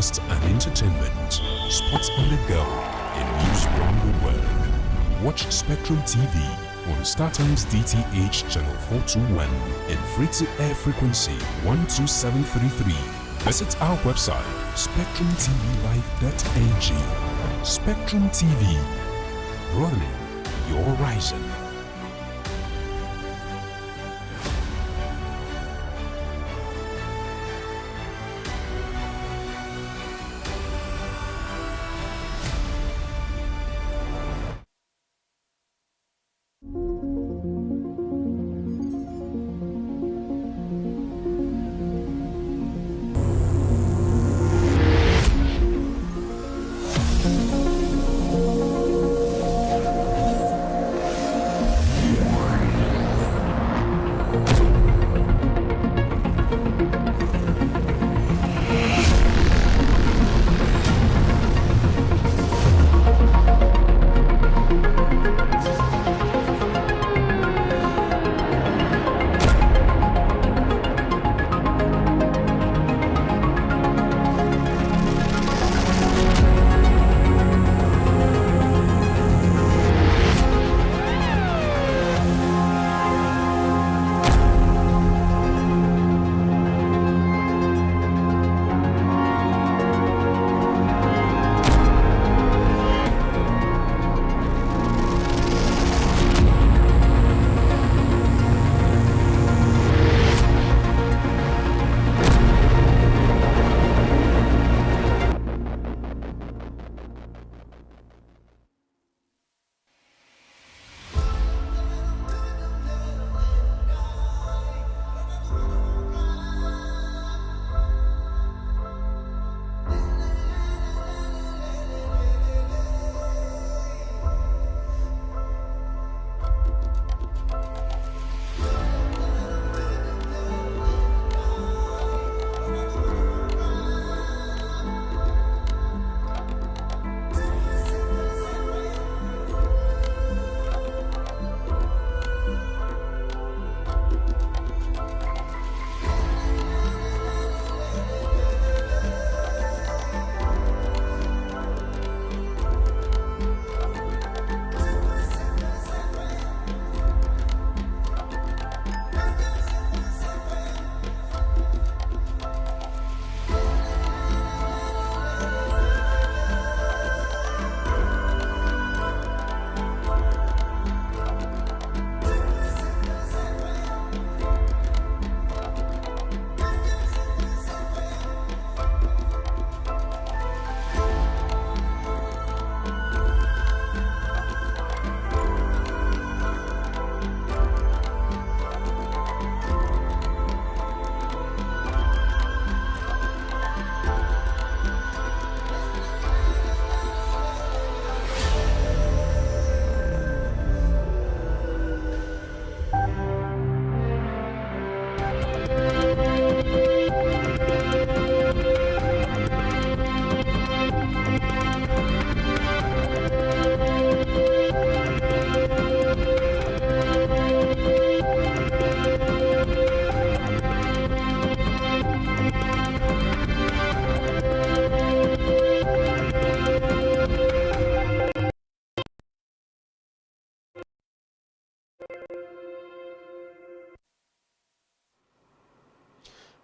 broadcast and entertainment, sports on the go, and news from the world. Watch Spectrum TV on StarTimes DTH Channel 421 and free-to-air frequency 12733. Visit our website, spectrumtvlive.ng. Spectrum TV, broadening your horizon.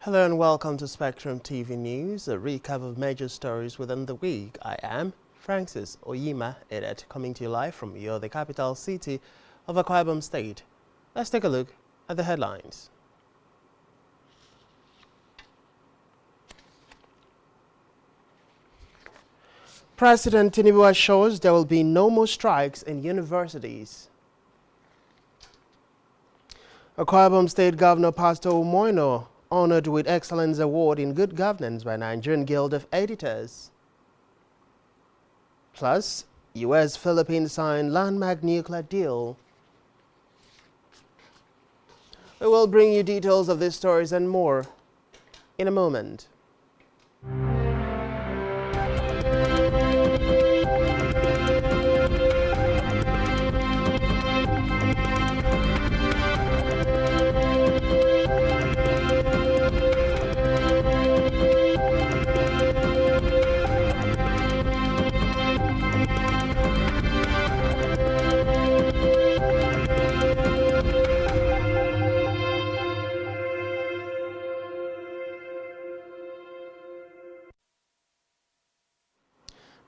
Hello and welcome to Spectrum TV News, a recap of major stories within the week. I am Francis Oyima Edet, coming to you live from Uyo, the capital city of Akwa Ibom State. Let's take a look at the headlines. President Tinubu assures there will be no more strikes in universities. Akwa Ibom State Governor Pastor Umoino honored with Excellence Award in Good Governance by Nigerian Guild of Editors. Plus, US-Philippines signed landmark nuclear deal. We will bring you details of these stories and more in a moment.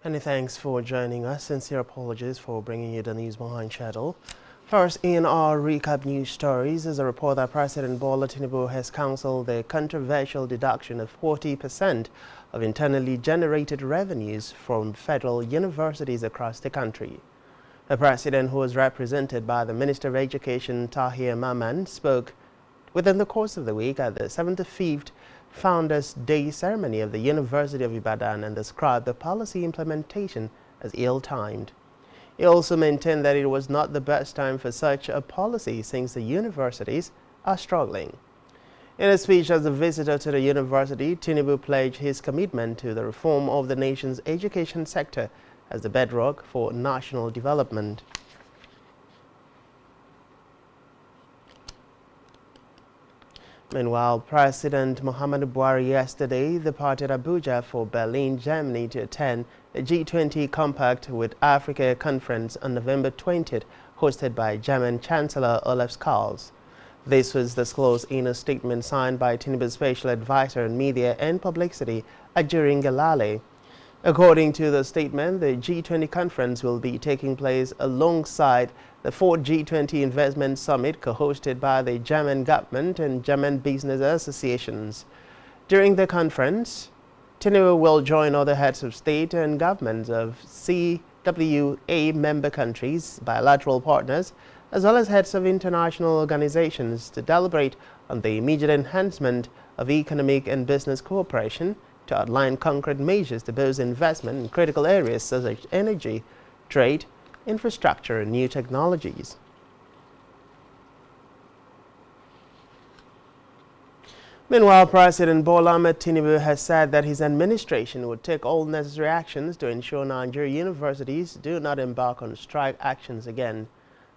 Many thanks for joining us. Sincere apologies for bringing you the news behind schedule. First, in our recap news stories is a report that President Bola Tinubu has counselled the controversial deduction of 40% of internally generated revenues from federal universities across the country. The president, who was represented by the Minister of Education Tahir Maman, spoke within the course of the week at the 75th Founders' Day ceremony of the University of Ibadan and described the policy implementation as ill-timed. He also maintained that it was not the best time for such a policy since the universities are struggling. In a speech as a visitor to the university, Tinubu pledged his commitment to the reform of the nation's education sector as the bedrock for national development. Meanwhile, President Muhammadu Buhari yesterday departed Abuja for Berlin, Germany to attend the G20 Compact with Africa conference on November 20th, hosted by German Chancellor Olaf Scholz. This was disclosed in a statement signed by Tinubu's Special Advisor on Media and Publicity, Ajurin Galale. According to the statement, the G20 conference will be taking place alongside the 4th G20 Investment Summit co-hosted by the German government and German business associations. During the conference, Tinubu will join other heads of state and governments of CWA member countries, bilateral partners, as well as heads of international organizations to deliberate on the immediate enhancement of economic and business cooperation, to outline concrete measures to boost investment in critical areas such as energy, trade, infrastructure, and new technologies. Meanwhile, President Bola Ahmed Tinubu has said that his administration would take all necessary actions to ensure Nigerian universities do not embark on strike actions again.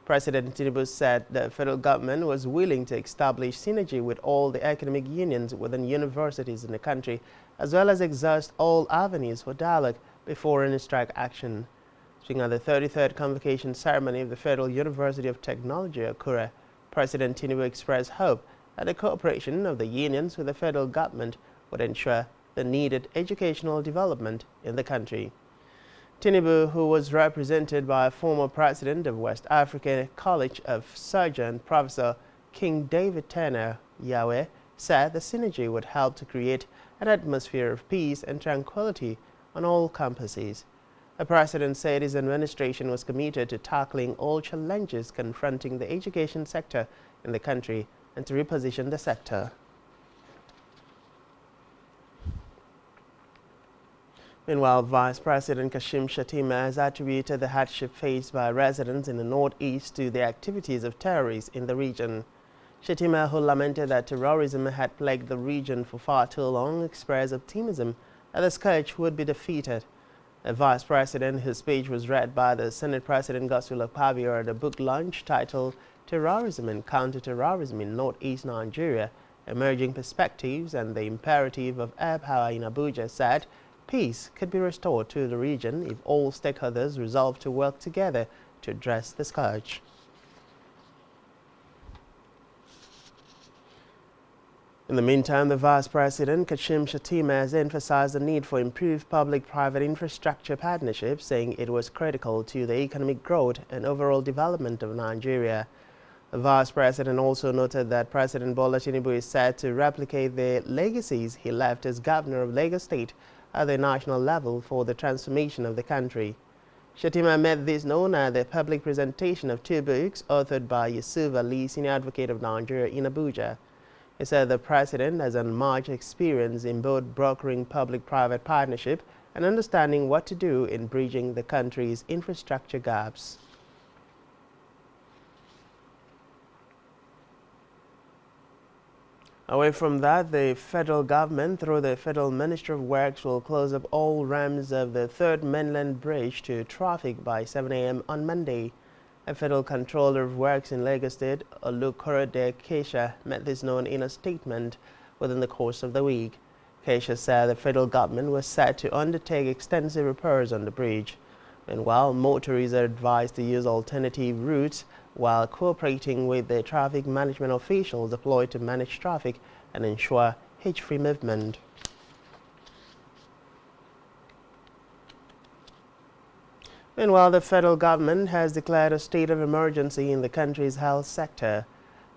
President Tinubu said the federal government was willing to establish synergy with all the academic unions within universities in the country, as well as exhaust all avenues for dialogue before any strike action. Speaking at the 33rd convocation ceremony of the Federal University of Technology, Akure, President Tinubu expressed hope that the cooperation of the unions with the federal government would ensure the needed educational development in the country. Tinubu, who was represented by former president of West African College of Surgeons, Professor King David Turner Yahweh, said the synergy would help to create an atmosphere of peace and tranquility on all campuses. The president said his administration was committed to tackling all challenges confronting the education sector in the country and to reposition the sector. Meanwhile, Vice President Kashim Shettima has attributed the hardship faced by residents in the northeast to the activities of terrorists in the region. Shettima, who lamented that terrorism had plagued the region for far too long, expressed optimism that the scourge would be defeated. The Vice President, whose speech was read by the Senate President Godswill Akpabio at a book launch titled Terrorism and Counter-Terrorism in Northeast Nigeria, Emerging Perspectives and the Imperative of Air Power in Abuja, said peace could be restored to the region if all stakeholders resolve to work together to address the scourge. In the meantime, the Vice President, Kashim Shettima, has emphasized the need for improved public-private infrastructure partnerships, saying it was critical to the economic growth and overall development of Nigeria. The Vice President also noted that President Bola Tinubu is set to replicate the legacies he left as Governor of Lagos State at the national level for the transformation of the country. Shettima made this known at the public presentation of 2 books authored by Yusuf Ali, Senior Advocate of Nigeria, in Abuja. He said the President has much experience in both brokering public-private partnership and understanding what to do in bridging the country's infrastructure gaps. Away from that, the federal government, through the Federal Ministry of Works, will close up all ramps of the 3rd Mainland Bridge to traffic by 7 a.m. on Monday. A federal controller of works in Lagos State, Olukorede Kesha, made this known in a statement within the course of the week. Kesha said the federal government was set to undertake extensive repairs on the bridge. Meanwhile, motorists are advised to use alternative routes while cooperating with the traffic management officials deployed to manage traffic and ensure hitch-free movement. Meanwhile, the federal government has declared a state of emergency in the country's health sector.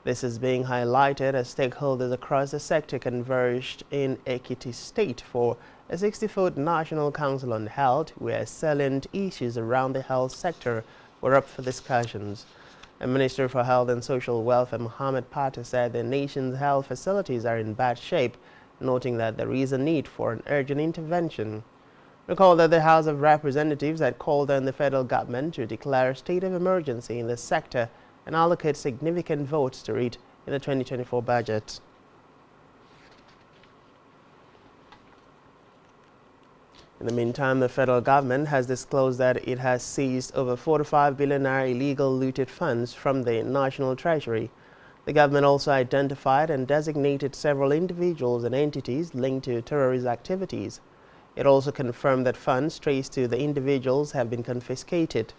This is being highlighted as stakeholders across the sector converged in Ekiti State for a 64th National Council on Health, where salient issues around the health sector were up for discussions. The Minister for Health and Social Welfare, Mohammed Pata, said the nation's health facilities are in bad shape, noting that there is a need for an urgent intervention. Recall that the House of Representatives had called on the federal government to declare a state of emergency in the sector and allocate significant votes to it in the 2024 budget. In the meantime, the federal government has disclosed that it has seized over 45 billion naira illegal looted funds from the National Treasury. The government also identified and designated several individuals and entities linked to terrorist activities. It also confirmed that funds traced to the individuals have been confiscated.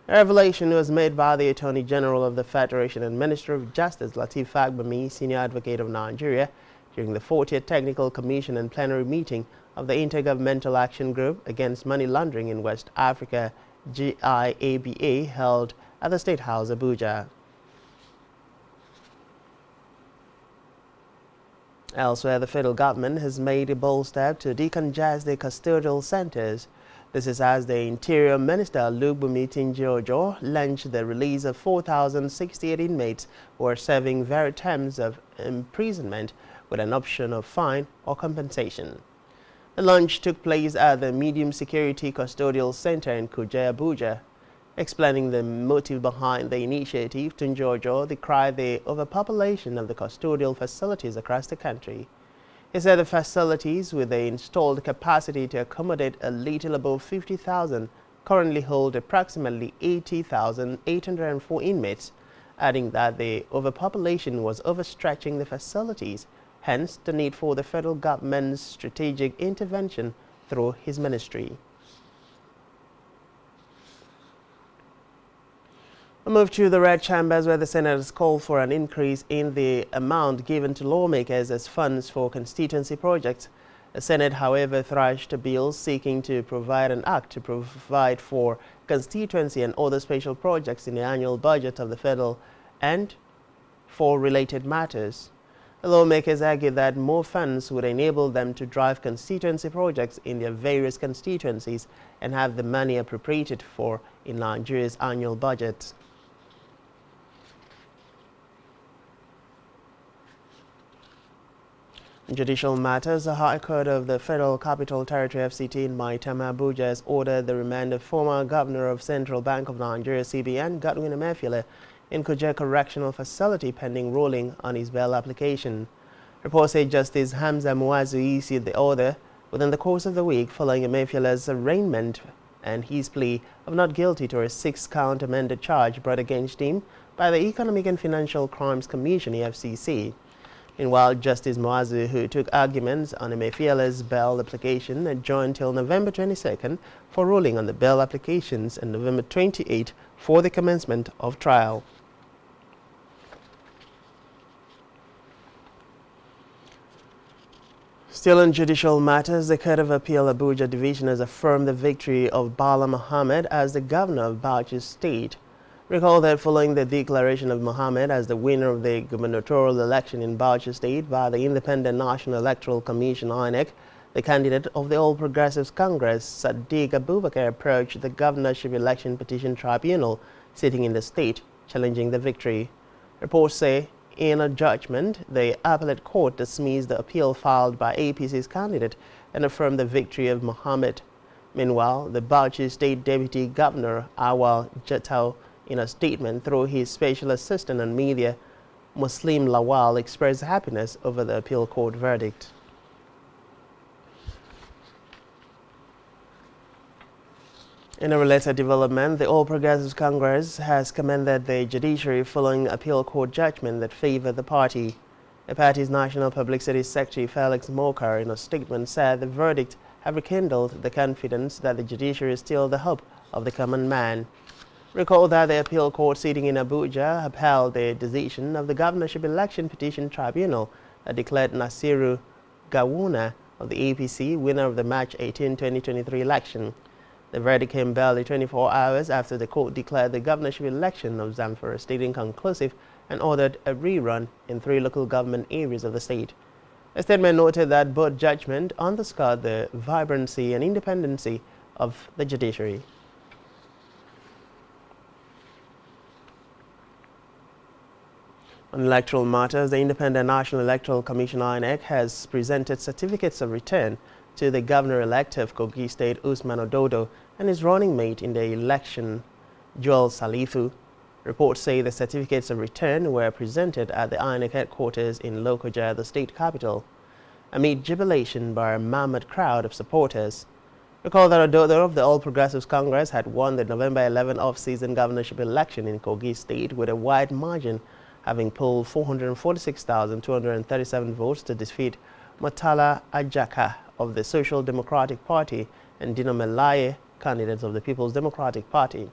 A revelation was made by the Attorney General of the Federation and Minister of Justice, Lateef Fagbemi, Senior Advocate of Nigeria, during the 40th Technical Commission and Plenary Meeting of the Intergovernmental Action Group Against Money Laundering in West Africa, GIABA, held at the State House, Abuja. Elsewhere, the federal government has made a bold step to decongest the custodial centers. This is as the Interior Minister, Olugbemi Tinji-Ojo, launched the release of 4,068 inmates who are serving varied terms of imprisonment with an option of fine or compensation. The launch took place at the Medium Security Custodial Center in Kuje, Abuja. Explaining the motive behind the initiative, Tinji-Ojo decried the overpopulation of the custodial facilities across the country. He said the facilities, with the installed capacity to accommodate a little above 50,000, currently hold approximately 80,804 inmates, adding that the overpopulation was overstretching the facilities, hence the need for the federal government's strategic intervention through his ministry. We move to the red chambers, where the Senate has called for an increase in the amount given to lawmakers as funds for constituency projects. The Senate, however, thrashed a bill seeking to provide an act to provide for constituency and other special projects in the annual budget of the federal and for related matters. The lawmakers argued that more funds would enable them to drive constituency projects in their various constituencies and have the money appropriated for in Nigeria's annual budget. In judicial matters, the High Court of the Federal Capital Territory FCT in Maitama, Abuja, has ordered the remand of former Governor of Central Bank of Nigeria CBN, Godwin Emefiele, in Kuje Correctional Facility pending ruling on his bail application. Reports say Justice Hamza Muazu issued the order within the course of the week following Emefiele's arraignment and his plea of not guilty to a 6-count amended charge brought against him by the Economic and Financial Crimes Commission, EFCC. Meanwhile, Justice Muazu, who took arguments on Emefiele's bail application, adjourned till November 22nd for ruling on the bail applications and November 28 for the commencement of trial. Still in judicial matters, the Court of Appeal Abuja Division has affirmed the victory of Bala Mohammed as the governor of Bauchi State. Recall that following the declaration of Mohammed as the winner of the gubernatorial election in Bauchi State by the Independent National Electoral Commission (INEC), the candidate of the All Progressives Congress, Sadiq Abubakar, approached the Governorship Election Petition Tribunal sitting in the state, challenging the victory. Reports say, in a judgment, the appellate court dismissed the appeal filed by APC's candidate and affirmed the victory of Mohammed. Meanwhile, the Bauchi State Deputy Governor, Awal Jatau, in a statement through his special assistant on media, Muslim Lawal, expressed happiness over the appeal court verdict. In a related development, the All Progressives Congress has commended the judiciary following appeal court judgment that favored the party. The party's National Publicity Secretary Felix Mokar, in a statement, said the verdict have rekindled the confidence that the judiciary is still the hope of the common man. Recall that the appeal court sitting in Abuja upheld the decision of the Governorship Election Petition Tribunal that declared Nasiru Gawuna of the APC winner of the March 18, 2023 election. The verdict came barely 24 hours after the court declared the governorship election of Zamfara State inconclusive and ordered a rerun in 3 local government areas of the state. A statement noted that both judgment underscored the vibrancy and independency of the judiciary. On electoral matters, the Independent National Electoral Commission (INEC) has presented certificates of return to the governor-elect of Kogi State, Usman Ododo, and his running mate in the election, Joel Salifu. Reports say the certificates of return were presented at the INEC headquarters in Lokoja, the state capital, amid jubilation by a mammoth crowd of supporters. Recall that Ododo of the All Progressives Congress had won the November 11 off-season governorship election in Kogi State with a wide margin, having polled 446,237 votes to defeat Murtala Ajaka of the Social Democratic Party and Dino Melaye, candidates of the People's Democratic Party.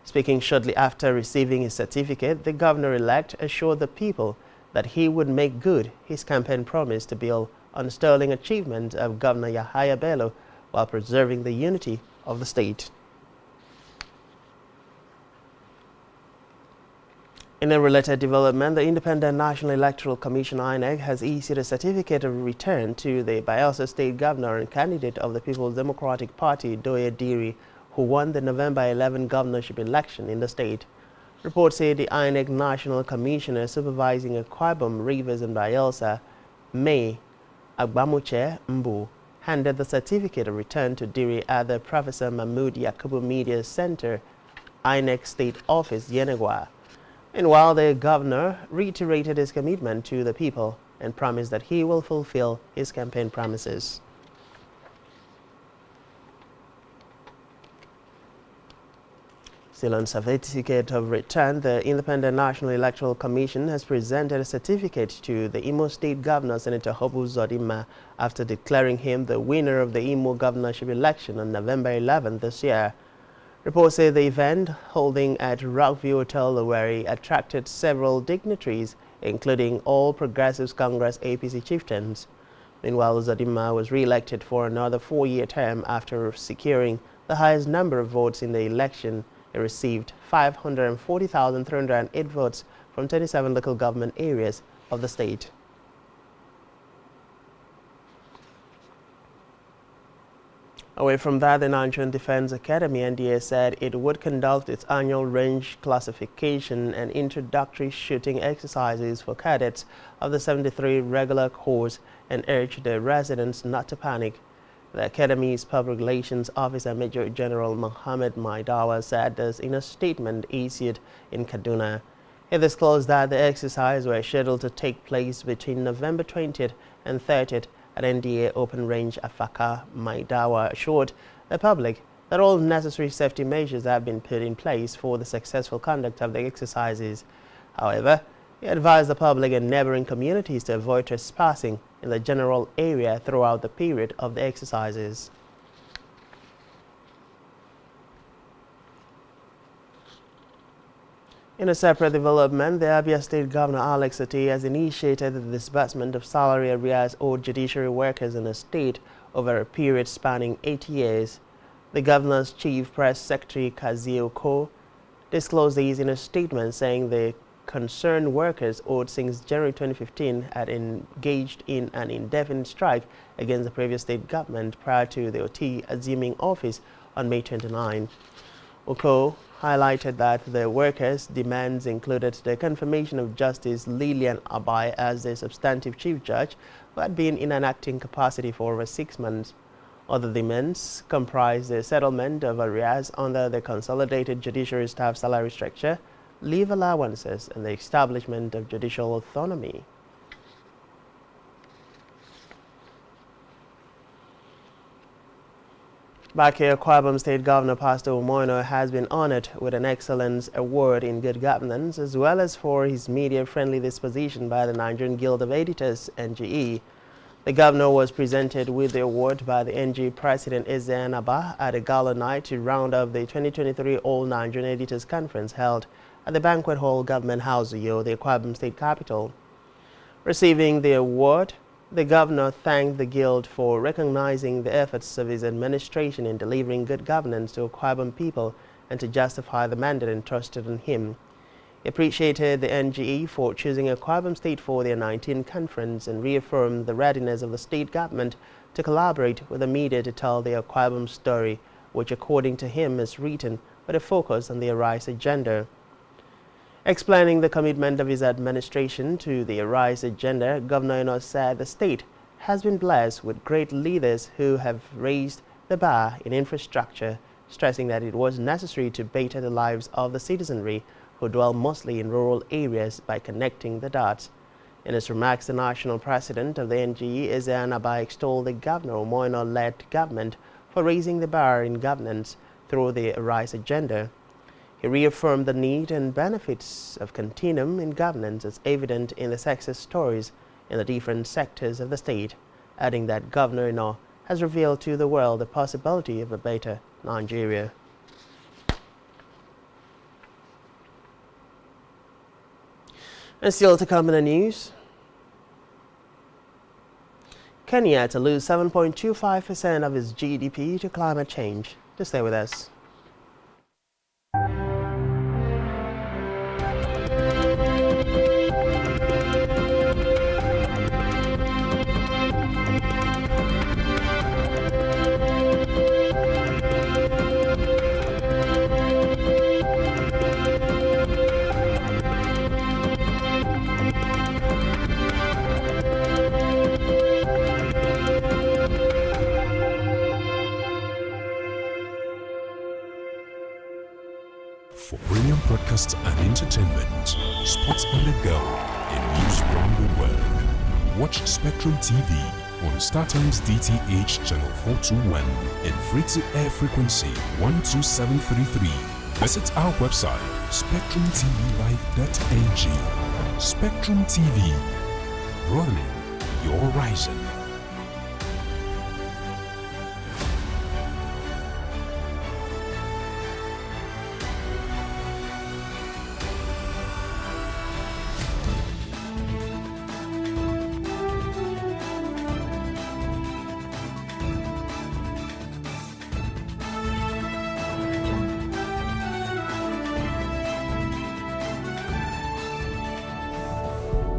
Speaking shortly after receiving his certificate, the governor-elect assured the people that he would make good his campaign promise to build on the sterling achievement of Governor Yahaya Bello while preserving the unity of the state. In a related development, the Independent National Electoral Commission (INEC) has issued a certificate of return to the Bayelsa State Governor and candidate of the People's Democratic Party, Doye Diri, who won the November 11 governorship election in the state. Reports say the INEC National Commissioner supervising Akwabom, Rivers and Bayelsa, May Agbamuche Mbu, handed the certificate of return to Diri at the Professor Mahmoud Yakubu Media Center, INEC State Office, Yenagwa. And while the governor reiterated his commitment to the people and promised that he will fulfill his campaign promises. Still on certificate of return, the Independent National Electoral Commission has presented a certificate to the Imo State Governor, Senator Hobu Zodima, after declaring him the winner of the Imo governorship election on November 11 this year. Reports say the event, holding at Rockview Hotel, Owerri, attracted several dignitaries, including All Progressives Congress APC chieftains. Meanwhile, Zodima was re-elected for another 4-year term after securing the highest number of votes in the election. He received 540,308 votes from 27 local government areas of the state. Away from that, the Nigerian Defense Academy (NDA) said it would conduct its annual range classification and introductory shooting exercises for cadets of the 73 regular corps and urged the residents not to panic. The Academy's Public Relations Officer Major General Mohammed Maidawa said this in a statement issued in Kaduna. He disclosed that the exercises were scheduled to take place between November 20th and 30th at NDA Open Range Afaka. Maidawa assured the public that all necessary safety measures have been put in place for the successful conduct of the exercises. However, he advised the public and neighboring communities to avoid trespassing in the general area throughout the period of the exercises. In a separate development, the Abia State Governor Alex Otti has initiated the disbursement of salary arrears owed judiciary workers in the state over a period spanning 8 years. The governor's chief press secretary, Kazi Oko, disclosed these in a statement, saying the concerned workers owed since January 2015 had engaged in an indefinite strike against the previous state government prior to the Otti assuming office on May 29. Oko highlighted that the workers' demands included the confirmation of Justice Lillian Abai as the substantive chief judge, who had been in an acting capacity for over 6 months. Other demands comprised the settlement of arrears under the Consolidated Judiciary Staff Salary Structure, leave allowances, and the establishment of judicial autonomy. Back here, Kwabam State Governor Pastor Umoino has been honored with an Excellence Award in Good Governance, as well as for his media-friendly disposition by the Nigerian Guild of Editors, NGE. The governor was presented with the award by the NG President Ezean Abba at a gala night to round up the 2023 All Nigerian Editors Conference held at the Banquet Hall Government House, Uyo, the Kwabam State capital. Receiving the award, The governor thanked the guild for recognizing the efforts of his administration in delivering good governance to Akwa Ibom people and to justify the mandate entrusted on him. He appreciated the NGE for choosing Akwa Ibom State for their 19th conference and reaffirmed the readiness of the state government to collaborate with the media to tell the Akwa Ibom story, which according to him is written with a focus on the Arise agenda. Explaining the commitment of his administration to the Arise agenda, Governor Eno said the state has been blessed with great leaders who have raised the bar in infrastructure, stressing that it was necessary to better the lives of the citizenry who dwell mostly in rural areas by connecting the dots. In his remarks, the national president of the NGE, Ezean Abai, extolled the Governor Omoino-led government for raising the bar in governance through the Arise agenda. He reaffirmed the need and benefits of continuum in governance as evident in the success stories in the different sectors of the state, adding that Governor Eno has revealed to the world the possibility of a better Nigeria. And still to come in the news, Kenya to lose 7.25% of its GDP to climate change. Just stay with us. For brilliant broadcasts and entertainment, sports on the go, and news around the world, watch Spectrum TV on StarTimes DTH Channel 421 and free-to-air frequency 12733. Visit our website, spectrumtvlive.ng. Spectrum TV, broadening your horizon.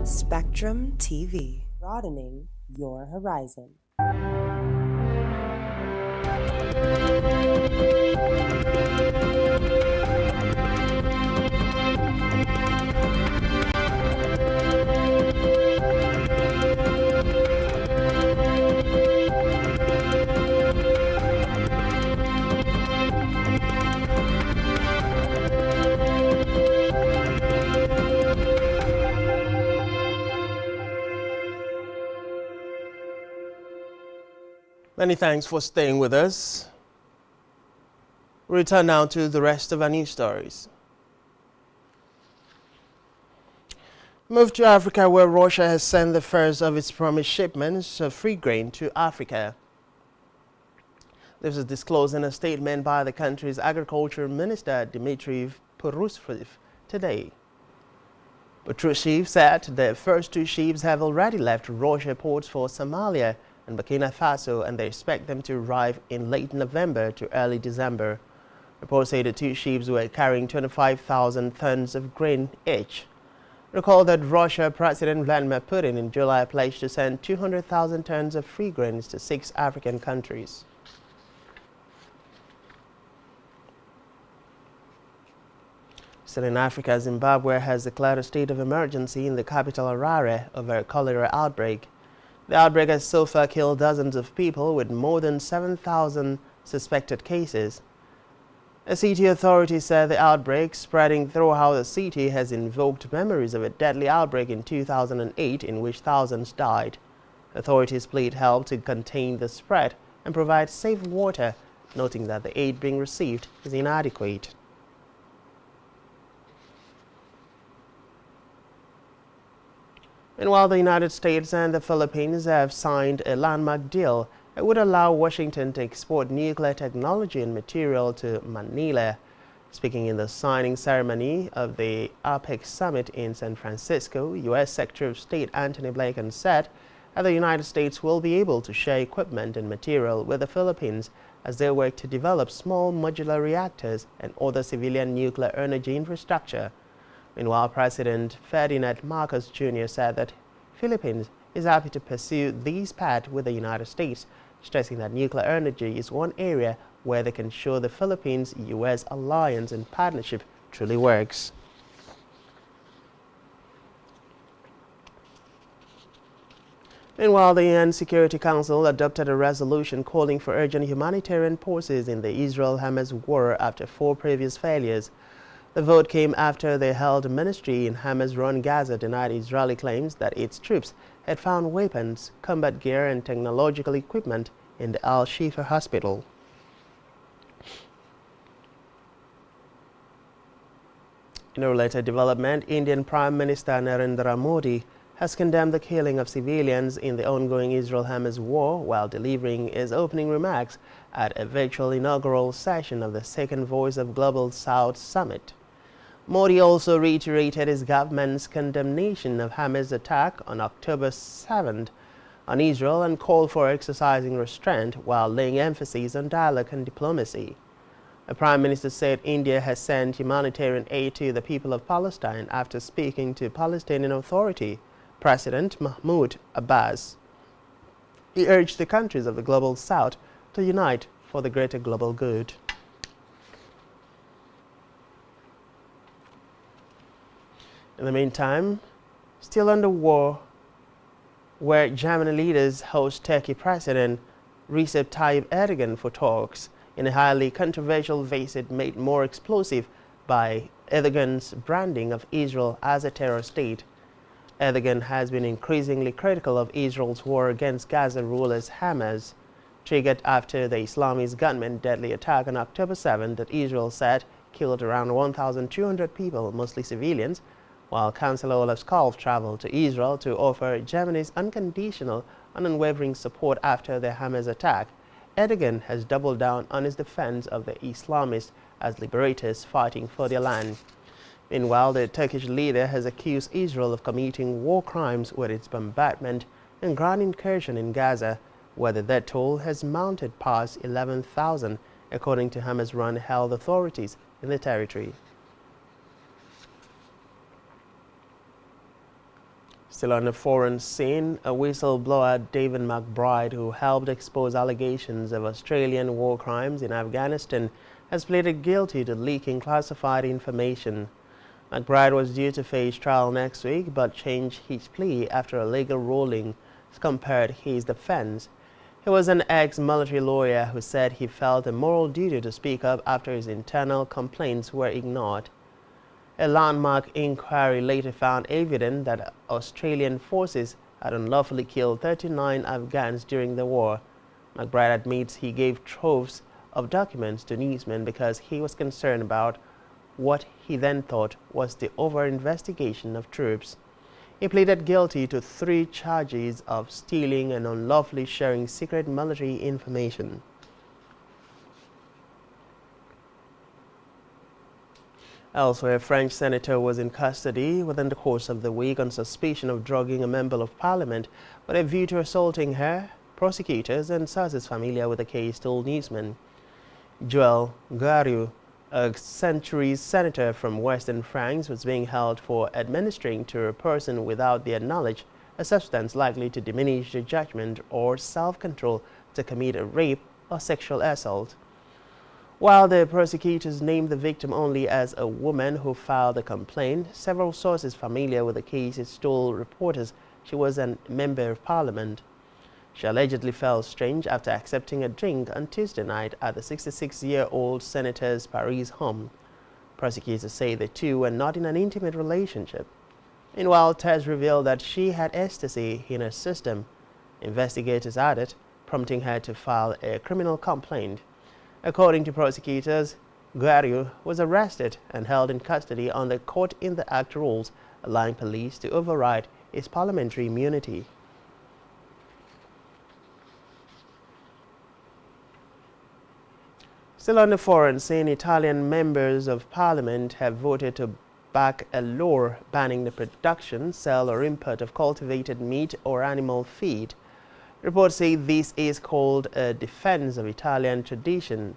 Spectrum TV, broadening your horizon. Many thanks for staying with us. We return now to the rest of our news stories. Move to Africa, where Russia has sent the first of its promised shipments of free grain to Africa. This was disclosed in a statement by the country's Agriculture Minister Dmitry Purushev today. Purushev said the first two ships have already left Russia ports for Somalia and Burkina Faso, and they expect them to arrive in late November to early December. Reports say the two ships were carrying 25,000 tons of grain each. Recall that Russia President Vladimir Putin in July pledged to send 200,000 tons of free grains to 6 African countries. Still in Africa, Zimbabwe has declared a state of emergency in the capital Harare over a cholera outbreak. The outbreak has so far killed dozens of people, with more than 7,000 suspected cases. A city authority said the outbreak, spreading throughout the city, has invoked memories of a deadly outbreak in 2008 in which thousands died. Authorities plead help to contain the spread and provide safe water, noting that the aid being received is inadequate. Meanwhile, the United States and the Philippines have signed a landmark deal that would allow Washington to export nuclear technology and material to Manila. Speaking in the signing ceremony of the APEC summit in San Francisco, U.S. Secretary of State Antony Blinken said and the United States will be able to share equipment and material with the Philippines as they work to develop small modular reactors and other civilian nuclear energy infrastructure. Meanwhile, President Ferdinand Marcos Jr. said that Philippines is happy to pursue this path with the United States, stressing that nuclear energy is one area where they can show the Philippines-U.S. alliance and partnership truly works. Meanwhile, the UN Security Council adopted a resolution calling for urgent humanitarian pauses in the Israel-Hamas war after 4 previous failures. The vote came after the health ministry in Hamas-run Gaza denied Israeli claims that its troops had found weapons, combat gear and technological equipment in the Al-Shifa hospital. In a related development, Indian Prime Minister Narendra Modi has condemned the killing of civilians in the ongoing Israel-Hamas war while delivering his opening remarks at a virtual inaugural session of the Second Voice of Global South Summit. Modi also reiterated his government's condemnation of Hamas' attack on October 7th on Israel and called for exercising restraint while laying emphasis on dialogue and diplomacy. The Prime Minister said India has sent humanitarian aid to the people of Palestine after speaking to Palestinian Authority President Mahmoud Abbas. He urged the countries of the Global South to unite for the greater global good. In the meantime, still under war, where German leaders host Turkey President Recep Tayyip Erdogan for talks in a highly controversial visit made more explosive by Erdogan's branding of Israel as a terror state. Erdogan has been increasingly critical of Israel's war against Gaza rulers Hamas, triggered after the Islamist gunmen's deadly attack on October 7 that Israel said killed around 1,200 people, mostly civilians, while Chancellor Olaf Scholz traveled to Israel to offer Germany's unconditional and unwavering support after the Hamas attack. Erdogan has doubled down on his defense of the Islamists as liberators fighting for their land. Meanwhile, the Turkish leader has accused Israel of committing war crimes with its bombardment and ground incursion in Gaza, where the death toll has mounted past 11,000, according to Hamas-run health authorities in the territory. Still on the foreign scene, a whistleblower, David McBride, who helped expose allegations of Australian war crimes in Afghanistan, has pleaded guilty to leaking classified information. McBride was due to face trial next week, but changed his plea after a legal ruling compared his defense. He was an ex-military lawyer who said he felt a moral duty to speak up after his internal complaints were ignored. A landmark inquiry later found evidence that Australian forces had unlawfully killed 39 Afghans during the war. McBride admits he gave troves of documents to newsmen because he was concerned about what he then thought was the over-investigation of troops. He pleaded guilty to 3 charges of stealing and unlawfully sharing secret military information. Elsewhere, a French senator was in custody within the course of the week on suspicion of drugging a member of parliament with a view to assaulting her. Prosecutors and sources familiar with the case told newsmen. Joël Guariou, a centuries senator from Western France, was being held for administering to a person without their knowledge a substance likely to diminish their judgment or self-control to commit a rape or sexual assault. While the prosecutors named the victim only as a woman who filed a complaint, several sources familiar with the case told reporters she was a member of parliament. She allegedly felt strange after accepting a drink on Tuesday night at the 66-year-old senator's Paris home. Prosecutors say the two were not in an intimate relationship. Meanwhile, tests revealed that she had ecstasy in her system, investigators added, prompting her to file a criminal complaint. According to prosecutors, Guariou was arrested and held in custody on the Court in the Act rules, allowing police to override his parliamentary immunity. Still on the foreign scene, Italian members of parliament have voted to back a law banning the production, sale or import of cultivated meat or animal feed. Reports say this is called a defense of Italian tradition.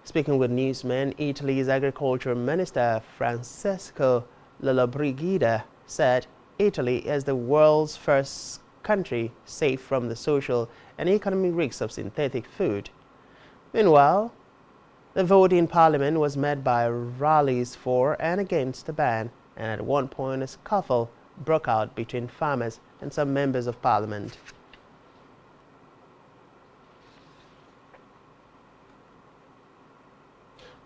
Speaking with newsmen, Italy's Agriculture Minister Francesco Lollobrigida said Italy is the world's first country safe from the social and economic risks of synthetic food. Meanwhile, the vote in Parliament was met by rallies for and against the ban, and at one point a scuffle broke out between farmers and some members of Parliament.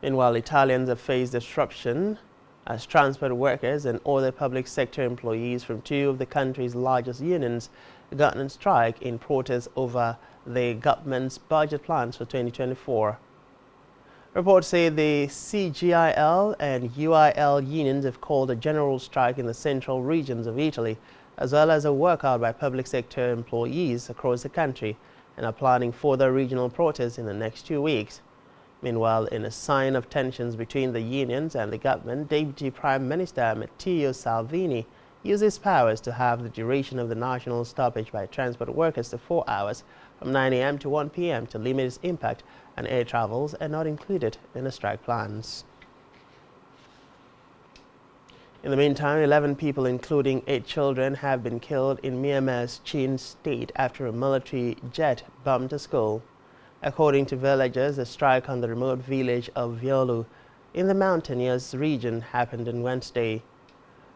Meanwhile, Italians have faced disruption as transport workers and other public sector employees from two of the country's largest unions got on strike in protest over the government's budget plans for 2024. Reports say the CGIL and UIL unions have called a general strike in the central regions of Italy, as well as a walkout by public sector employees across the country, and are planning further regional protests in the next 2 weeks. Meanwhile, in a sign of tensions between the unions and the government, Deputy Prime Minister Matteo Salvini used his powers to have the duration of the national stoppage by transport workers to 4 hours from 9 a.m. to 1 p.m. to limit its impact on air travels and not included in the strike plans. In the meantime, 11 people, including 8 children, have been killed in Myanmar's Chin state after a military jet bombed a school. According to villagers, the strike on the remote village of Violu in the mountainous region happened on Wednesday.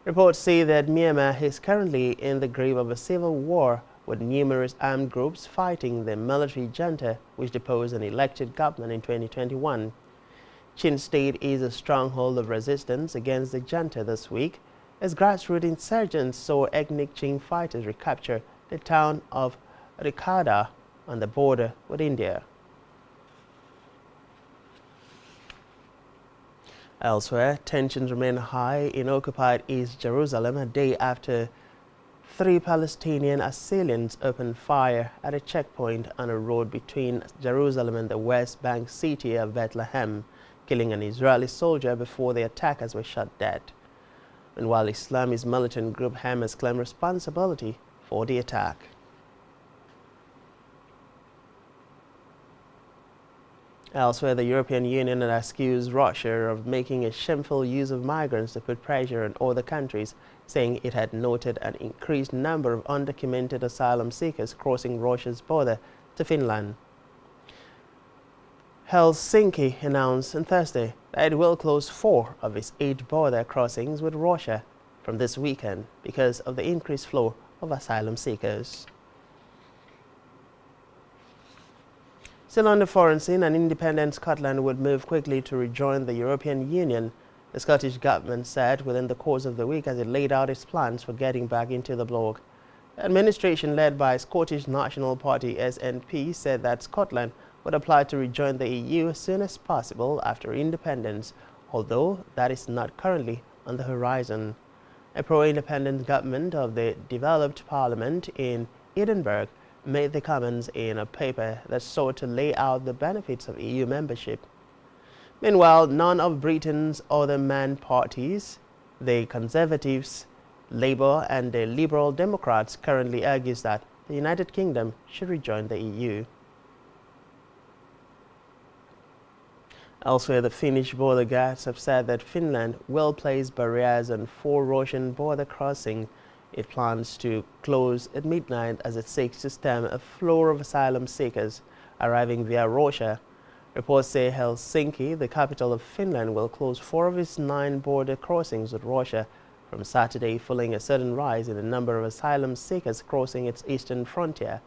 Reports say that Myanmar is currently in the grip of a civil war with numerous armed groups fighting the military junta which deposed an elected government in 2021. Chin State is a stronghold of resistance against the junta this week as grassroots insurgents saw ethnic Chin fighters recapture the town of Rikada on the border with India. Elsewhere, tensions remain high in occupied East Jerusalem a day after 3 Palestinian assailants opened fire at a checkpoint on a road between Jerusalem and the West Bank city of Bethlehem, killing an Israeli soldier before the attackers were shot dead. And while Islamist militant group Hamas claimed responsibility for the attack. Elsewhere, the European Union has accused Russia of making a shameful use of migrants to put pressure on other countries, saying it had noted an increased number of undocumented asylum seekers crossing Russia's border to Finland. Helsinki announced on Thursday that it will close 4 of its 8 border crossings with Russia from this weekend because of the increased flow of asylum seekers. Still on the foreign scene, an independent Scotland would move quickly to rejoin the European Union, the Scottish government said within the course of the week as it laid out its plans for getting back into the bloc. The administration led by Scottish National Party SNP said that Scotland would apply to rejoin the EU as soon as possible after independence, although that is not currently on the horizon. A pro-independent government of the devolved parliament in Edinburgh made the comments in a paper that sought to lay out the benefits of EU membership. Meanwhile, none of Britain's other main parties, the Conservatives, Labour and the Liberal Democrats, currently argues that the United Kingdom should rejoin the EU. Elsewhere, the Finnish border guards have said that Finland will place barriers on 4 Russian border crossings it plans to close at midnight as it seeks to stem a flow of asylum seekers arriving via Russia. Reports say Helsinki, the capital of Finland, will close 4 of its 9 border crossings with Russia from Saturday, following a sudden rise in the number of asylum seekers crossing its eastern frontier.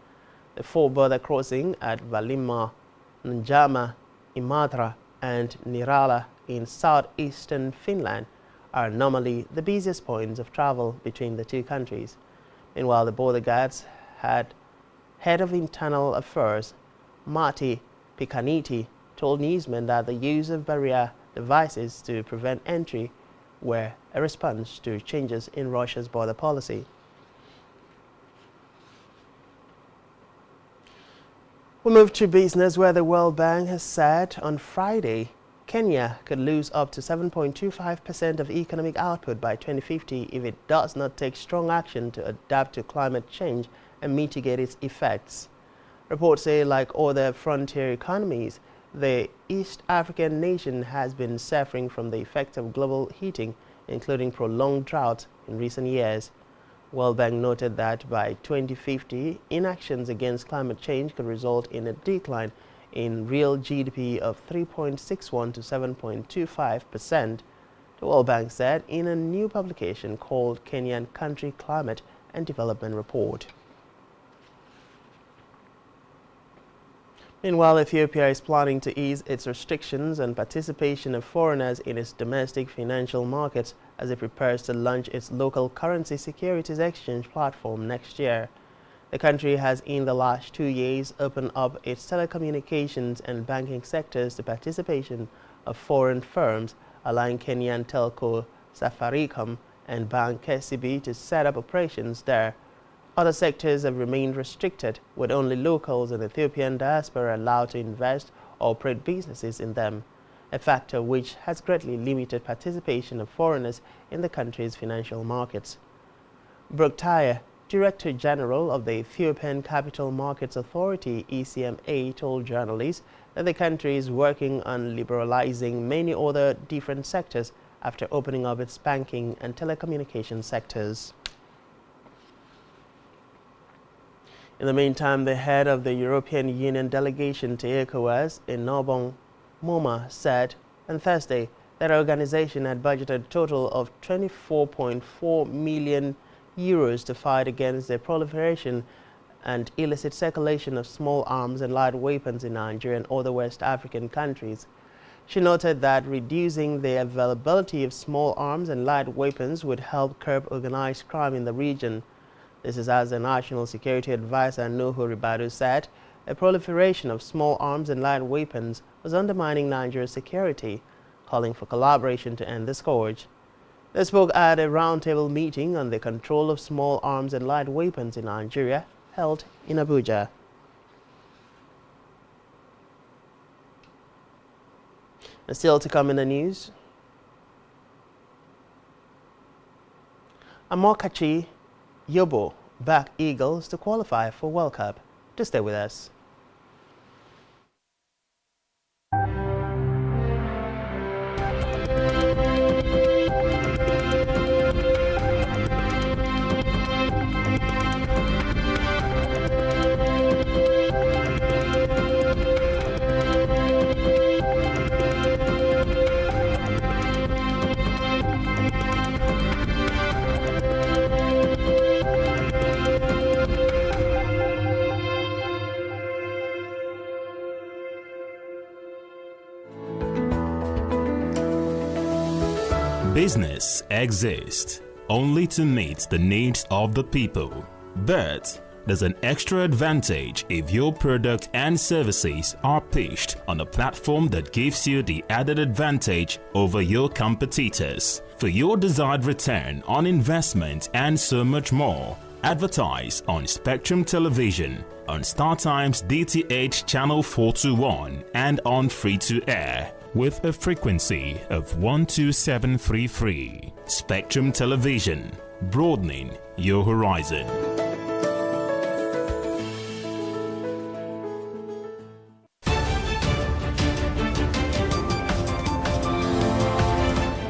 The 4 border crossings at Valinmaa, Njama, Imatra, and Nirala in southeastern Finland are normally the busiest points of travel between the 2 countries. Meanwhile, the border guards had head of internal affairs Martti Pikaniti told newsmen that the use of barrier devices to prevent entry were a response to changes in Russia's border policy. We move to business, where the World Bank has said on Friday Kenya could lose up to 7.25% of economic output by 2050 if it does not take strong action to adapt to climate change and mitigate its effects. Reports say, like other frontier economies, the East African nation has been suffering from the effects of global heating, including prolonged droughts in recent years. World Bank noted that by 2050, inactions against climate change could result in a decline in real GDP of 3.61 to 7.25%. The World Bank said in a new publication called Kenyan Country Climate and Development Report. Meanwhile, Ethiopia is planning to ease its restrictions on participation of foreigners in its domestic financial markets as it prepares to launch its local currency securities exchange platform next year. The country has in the last 2 years opened up its telecommunications and banking sectors to participation of foreign firms, allowing Kenyan telco Safaricom and Bank KCB to set up operations there. Other sectors have remained restricted, with only locals and Ethiopian diaspora allowed to invest or operate businesses in them, a factor which has greatly limited participation of foreigners in the country's financial markets. Brooktaye, Director General of the Ethiopian Capital Markets Authority (ECMA), told journalists that the country is working on liberalizing many other different sectors after opening up its banking and telecommunication sectors. In the meantime, the head of the European Union delegation to ECOWAS in Nobon, Moma, said on Thursday that the organization had budgeted a total of 24.4 million euros to fight against the proliferation and illicit circulation of small arms and light weapons in Nigeria and other West African countries. She noted that reducing the availability of small arms and light weapons would help curb organized crime in the region. This is as the National Security Advisor Nuhu Ribadu said a proliferation of small arms and light weapons was undermining Nigeria's security, calling for collaboration to end the scourge. They spoke at a roundtable meeting on the control of small arms and light weapons in Nigeria, held in Abuja. And still to come in the news, Amokachi Yobo back Eagles to qualify for World Cup. To stay with us. Business exists only to meet the needs of the people, but there's an extra advantage if your product and services are pitched on a platform that gives you the added advantage over your competitors. For your desired return on investment and so much more, advertise on Spectrum Television, on StarTime's DTH Channel 421 and on free-to-air with a frequency of 12733. Spectrum Television, broadening your horizon.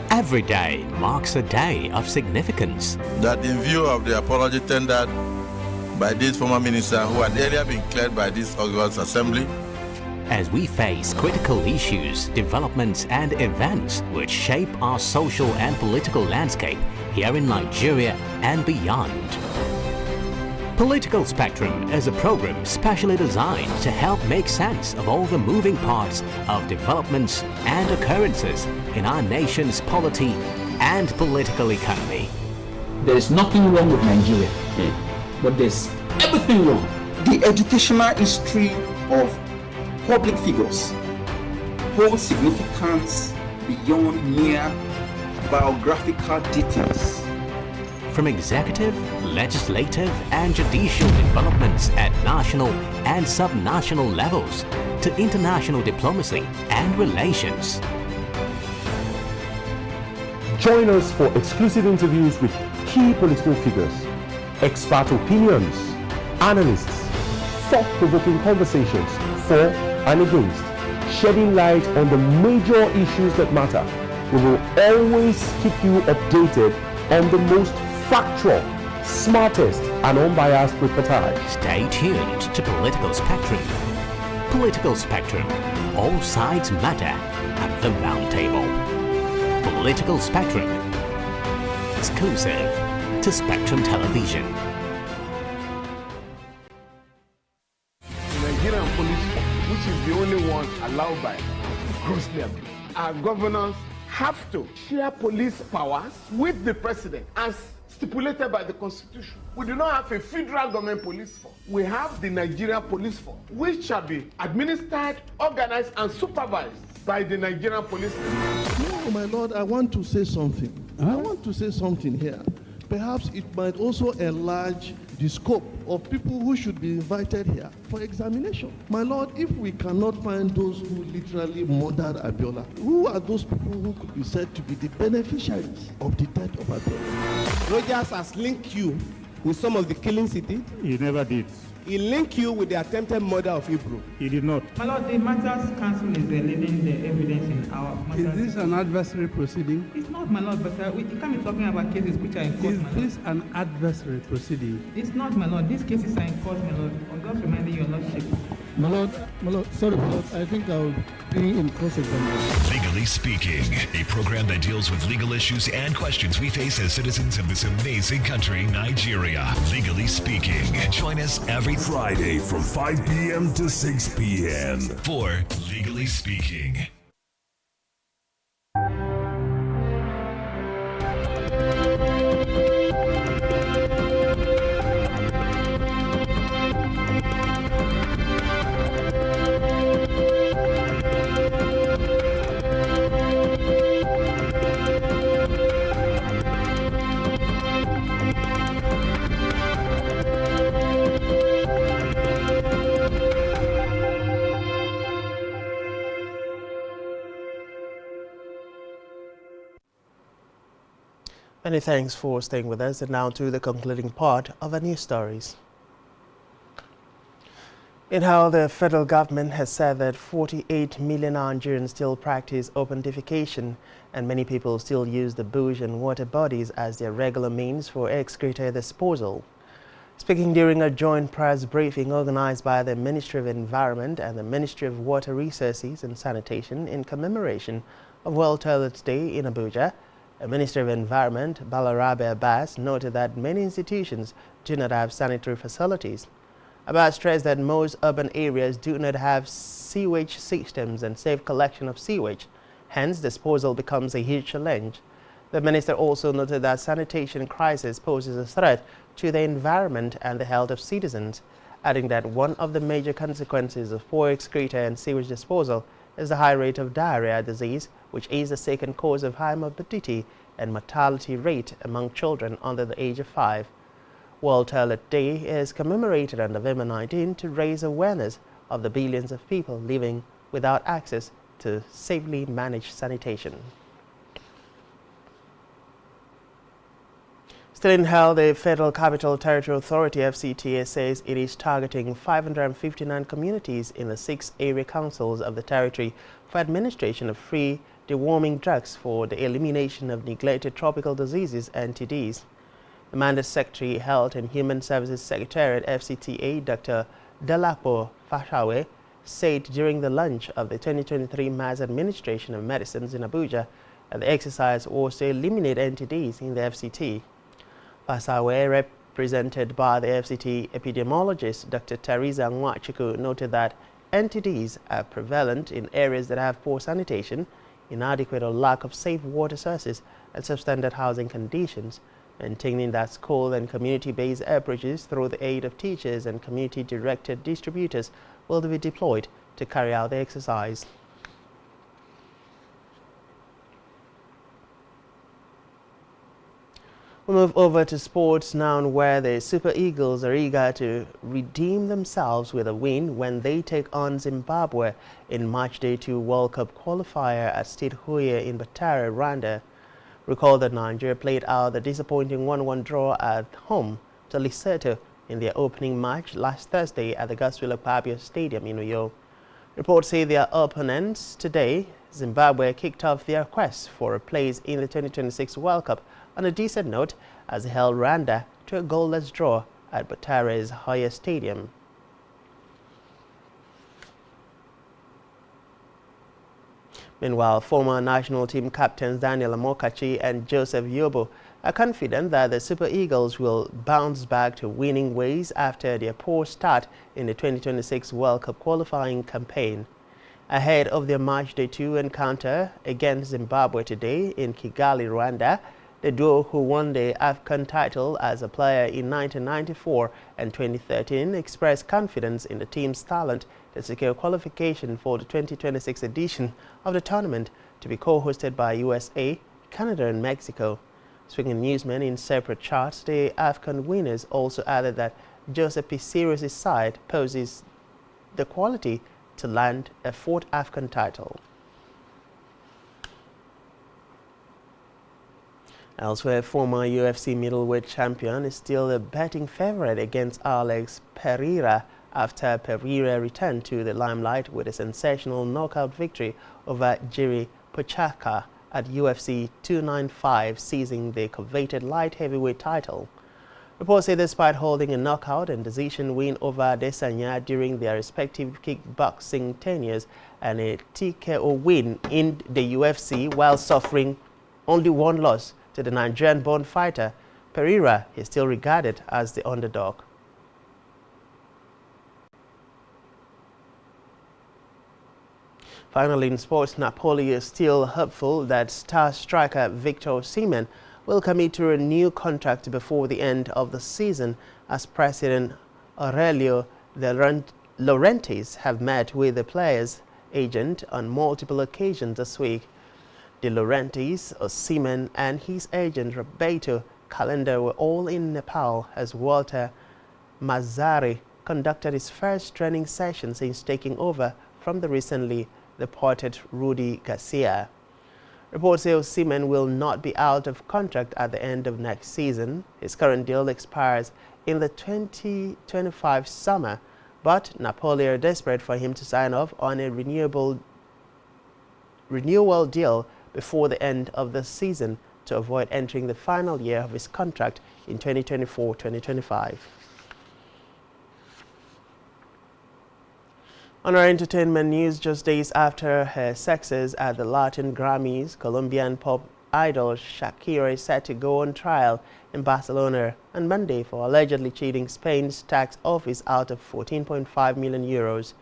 Every day marks a day of significance. That in view of the apology tendered by this former minister who had earlier been cleared by this August Assembly, as we face critical issues, developments and events which shape our social and political landscape here in Nigeria and beyond. Political Spectrum is a program specially designed to help make sense of all the moving parts of developments and occurrences in our nation's polity and political economy. There is nothing wrong with Nigeria, but there's everything wrong. The educational history of public figures holds significance beyond mere biographical details. From executive, legislative and judicial developments at national and subnational levels to international diplomacy and relations, Join us for exclusive interviews with key political figures, expert opinions, analysts, thought-provoking conversations for and against, shedding light on the major issues that matter. We will always keep you updated on the most factual, smartest and unbiased reportage. Stay tuned to Political Spectrum. Political Spectrum. All sides matter at the round table. Political Spectrum. Exclusive to Spectrum Television. The Nigerian police, which is the only one allowed by grossly abused. Our governors have to share police powers with the president as stipulated by the Constitution. We do not have a federal government police force. We have the Nigeria Police Force, which shall be administered, organized, and supervised by the Nigerian Police Force. No, my Lord, I want to say something. I want to say something here. Perhaps it might also enlarge the scope of people who should be invited here for examination. My Lord, if we cannot find those who literally murdered Abiola, who are those people who could be said to be the beneficiaries of the death of Abiola? Rogers has linked you with some of the killings he did. He never did. He linked you with the attempted murder of Hebrew. He did not. My Lord, the Matters Council is leading the evidence in our matters. Is this an adversary proceeding? It's not, my Lord, but we can't be talking about cases which are in court, Is this an adversary proceeding? It's not, my Lord. These cases are in court, my Lord. I'm just reminding your Lordship. My Lord, sorry, my Lord, I think I'll be in cross-examination. Legally Speaking, a program that deals with legal issues and questions we face as citizens of this amazing country, Nigeria. Legally Speaking. Join us every Friday from 5 p.m. to 6 p.m. for Legally Speaking. Many thanks for staying with us, and now to the concluding part of our news stories. In how the federal government has said that 48 million Nigerians still practice open defecation, and many people still use the bush and water bodies as their regular means for excreta disposal. Speaking during a joint press briefing organized by the Ministry of Environment and the Ministry of Water Resources and Sanitation in commemoration of World Toilets Day in Abuja, the Minister of Environment, Balarabe Abbas, noted that many institutions do not have sanitary facilities. Abbas stressed that most urban areas do not have sewage systems and safe collection of sewage. Hence, disposal becomes a huge challenge. The minister also noted that sanitation crisis poses a threat to the environment and the health of citizens, adding that one of the major consequences of poor excreta and sewage disposal is the high rate of diarrhea disease, which is the second cause of high morbidity and mortality rate among children under the age of 5. World Toilet Day is commemorated on November 19 to raise awareness of the billions of people living without access to safely managed sanitation. Still in hell, the Federal Capital Territory Authority FCTA says it is targeting 559 communities in the 6 area councils of the territory for administration of free deworming drugs for the elimination of neglected tropical diseases and TDs. The Mandate Secretary, Health and Human Services Secretariat FCTA, Dr. Delapo Fashawe, said during the launch of the 2023 Mass Administration of Medicines in Abuja that the exercise was to eliminate NTDs in the FCT. Fasawe, represented by the FCT epidemiologist Dr. Teresa Nwachuku, noted that NTDs are prevalent in areas that have poor sanitation, inadequate or lack of safe water sources, and substandard housing conditions, maintaining that school and community-based approaches through the aid of teachers and community-directed distributors will be deployed to carry out the exercise. We move over to sports now, where the Super Eagles are eager to redeem themselves with a win when they take on Zimbabwe in Match Day 2 World Cup qualifier at State Hoya in Batara, Rwanda. Recall that Nigeria played out the disappointing 1-1 draw at home to Lesotho in their opening match last Thursday at the Godswill Akpabio Stadium in Uyo. Reports say their opponents today, Zimbabwe, kicked off their quest for a place in the 2026 World Cup on a decent note as they held Rwanda to a goalless draw at Butare's Hoya Stadium. Meanwhile, former national team captains Daniel Amokachi and Joseph Yobo are confident that the Super Eagles will bounce back to winning ways after their poor start in the 2026 World Cup qualifying campaign. Ahead of their matchday 2 encounter against Zimbabwe today in Kigali, Rwanda, the duo who won the AFCON title as a player in 1994 and 2013 expressed confidence in the team's talent to secure qualification for the 2026 edition of the tournament to be co-hosted by USA, Canada and Mexico. Swinging newsmen in separate charts, the AFCON winners also added that Joseph Pisirius' side poses the quality to land a 4th AFCON title. Elsewhere, former UFC middleweight champion is still a betting favorite against Alex Pereira after Pereira returned to the limelight with a sensational knockout victory over Jiri Prochazka at UFC 295, seizing the coveted light heavyweight title. Reports say despite holding a knockout and decision win over Adesanya during their respective kickboxing tenures and a TKO win in the UFC while suffering only one loss to the Nigerian-born fighter, Pereira is still regarded as the underdog. Finally, in sports, Napoli is still hopeful that star striker Victor Osimhen will commit to a new contract before the end of the season, as President Aurelio De Laurentiis have met with the player's agent on multiple occasions this week. De Laurentiis, Osimhen and his agent Roberto Calenda were all in Nepal as Walter Mazzari conducted his first training session since taking over from the recently deported Rudy Garcia. Reports say Osimhen will not be out of contract at the end of next season. His current deal expires in the 2025 summer, but Napoli are desperate for him to sign off on a renewal deal before the end of the season to avoid entering the final year of his contract in 2024-2025. On our entertainment news, just days after her success at the Latin Grammys, Colombian pop idol Shakira is set to go on trial in Barcelona on Monday for allegedly cheating Spain's tax office out of 14.5 million euros.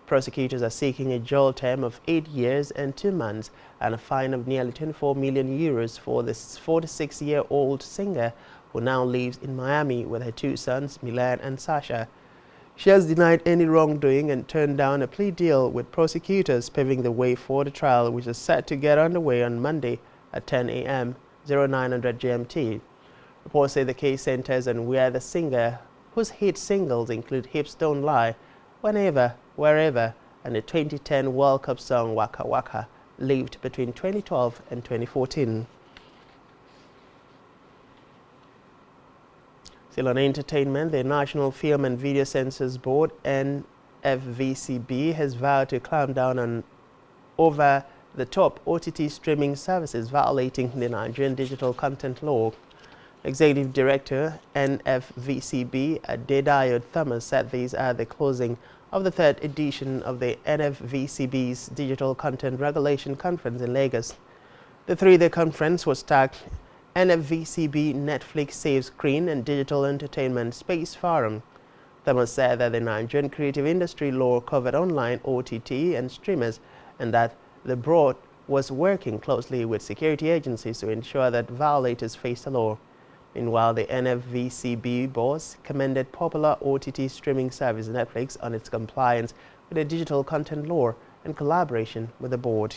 Prosecutors are seeking a jail term of 8 years and 2 months and a fine of nearly 24 million euros for this 46-year-old singer who now lives in Miami with her 2 sons, Milan and Sasha. She has denied any wrongdoing and turned down a plea deal with prosecutors, paving the way for the trial, which is set to get underway on Monday at 10 a.m. 0900 GMT. Reports say the case centers on where the singer, whose hit singles include Hips Don't Lie, Whenever, Wherever, and the 2010 World Cup song Waka Waka, lived between 2012 and 2014. Still on entertainment, the National Film and Video Censors Board, NFVCB, has vowed to clamp down on over-the-top OTT streaming services violating the Nigerian digital content law. Executive Director, NFVCB, Adedayo Thomas, said these are the closing of the 3rd edition of the NFVCB's Digital Content Regulation Conference in Lagos. The 3-day conference was tagged NFVCB Netflix Save Screen and Digital Entertainment Space Forum. Thomas said that the Nigerian creative industry law covered online OTT and streamers and that the board was working closely with security agencies to ensure that violators face the law. Meanwhile, the NFVCB boss commended popular OTT streaming service Netflix on its compliance with the digital content law and collaboration with the board.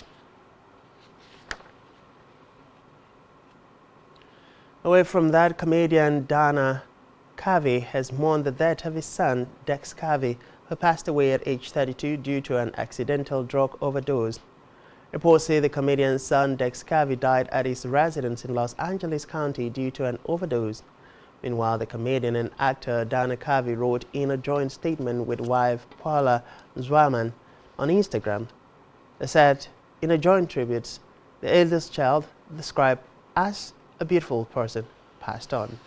Away from that, comedian Dana Carvey has mourned the death of his son, Dex Carvey, who passed away at age 32 due to an accidental drug overdose. Reports say the comedian's son Dex Cavi died at his residence in Los Angeles County due to an overdose. Meanwhile, the comedian and actor Dana Cavi wrote in a joint statement with wife Paula Zweiman on Instagram. They said, in a joint tribute, the eldest child, described as a beautiful person, passed on.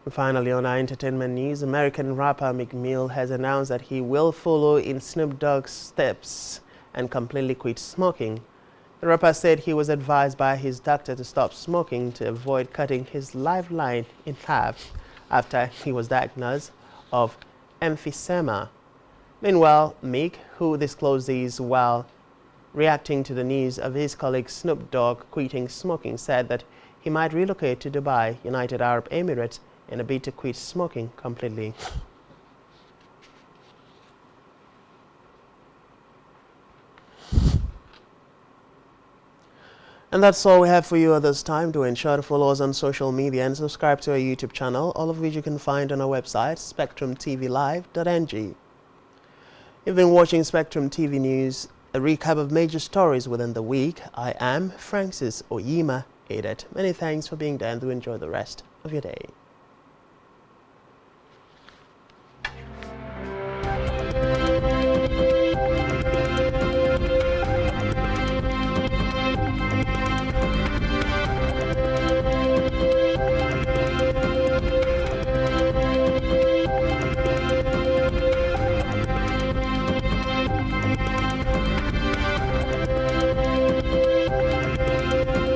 And finally, on our entertainment news, American rapper Meek Mill has announced that he will follow in Snoop Dogg's steps and completely quit smoking. The rapper said he was advised by his doctor to stop smoking to avoid cutting his lifeline in half after he was diagnosed of emphysema. Meanwhile, Meek, who disclosed this while reacting to the news of his colleague Snoop Dogg quitting smoking, said that he might relocate to Dubai, United Arab Emirates, in a bid to quit smoking completely. And that's all we have for you at this time. Do ensure to follow us on social media and subscribe to our YouTube channel, all of which you can find on our website, spectrumtvlive.ng. You've been watching Spectrum TV News, a recap of major stories within the week. I am Francis Oyima Adet. Many thanks for being there and do enjoy the rest of your day.